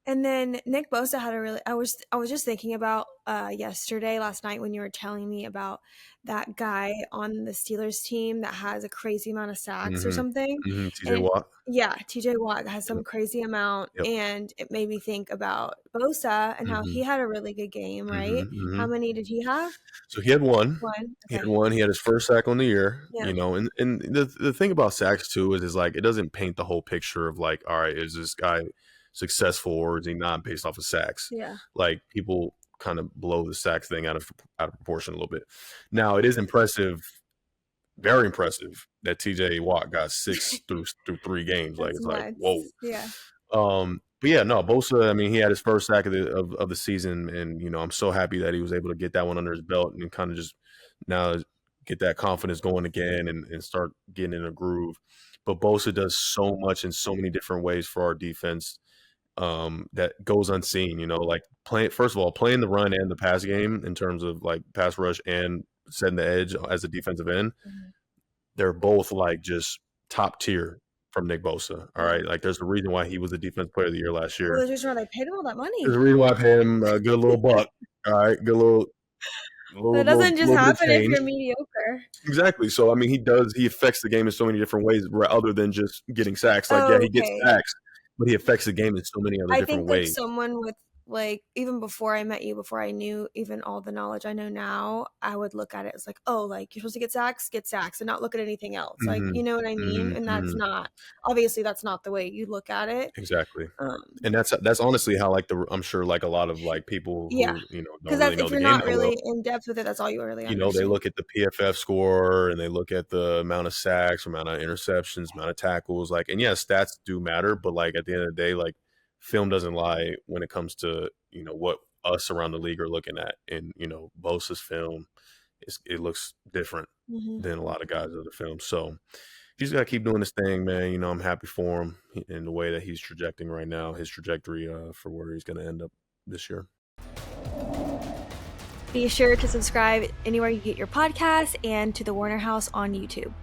And then Nick Bosa had a really. I was just thinking about last night when you were telling me about that guy on the Steelers team that has a crazy amount of sacks or something. TJ And Watt. yeah, TJ Watt has some Yep. crazy amount, Yep. and it made me think about Bosa and how he had a really good game, right? How many did he have? So he had one. One. He had Okay. one. He had his first sack on the year, Yeah. and the thing about sacks too is like it doesn't paint the whole picture of like, all right, is this guy successful or is he not based off of sacks? Yeah. Like people kind of blow the sacks thing out of proportion a little bit. Now it is impressive, very impressive that TJ Watt got 6 through 3 games. Like That's it's like nuts. whoa. Yeah. But yeah, no, Bosa. I mean, he had his first sack of the season, and I'm so happy that he was able to get that one under his belt and kind of just now get that confidence going again and start getting in a groove. But Bosa does so much in so many different ways for our defense that goes unseen. Like first of all, playing the run and the pass game in terms of like pass rush and setting the edge as a defensive end. They're both like just top tier from Nick Bosa. All right. Like there's a reason why he was the defensive player of the year last year. Well, there's a reason why they paid him all that money. There's a reason why I paid him a good little buck. All right. Good little. That doesn't just happen if change. you're mediocre. Exactly. So I mean, he affects the game in so many different ways, other than just getting sacks. Like he gets sacks, but he affects the game in so many other different ways. I think like someone with like even before I met you, before I knew even all the knowledge I know now, I would look at it as like, oh, like you're supposed to get sacks, and not look at anything else. Like, you know what I mean? And that's not obviously that's not the way you look at it. Exactly. And that's honestly how like I'm sure like a lot of like people who don't really know if the you're game not that really well, in depth with it, that's all you really understand. They look at the PFF score and they look at the amount of sacks, amount of interceptions, amount of tackles, like, and yes, stats do matter, but like at the end of the day, like film doesn't lie when it comes to what us around the league are looking at. And Bosa's film it looks different than a lot of guys' other films. So he's got to keep doing this thing, man. I'm happy for him in the way that he's trajecting right now, his trajectory for where he's going to end up this year. Be sure to subscribe anywhere you get your podcasts and to the Warner House on YouTube.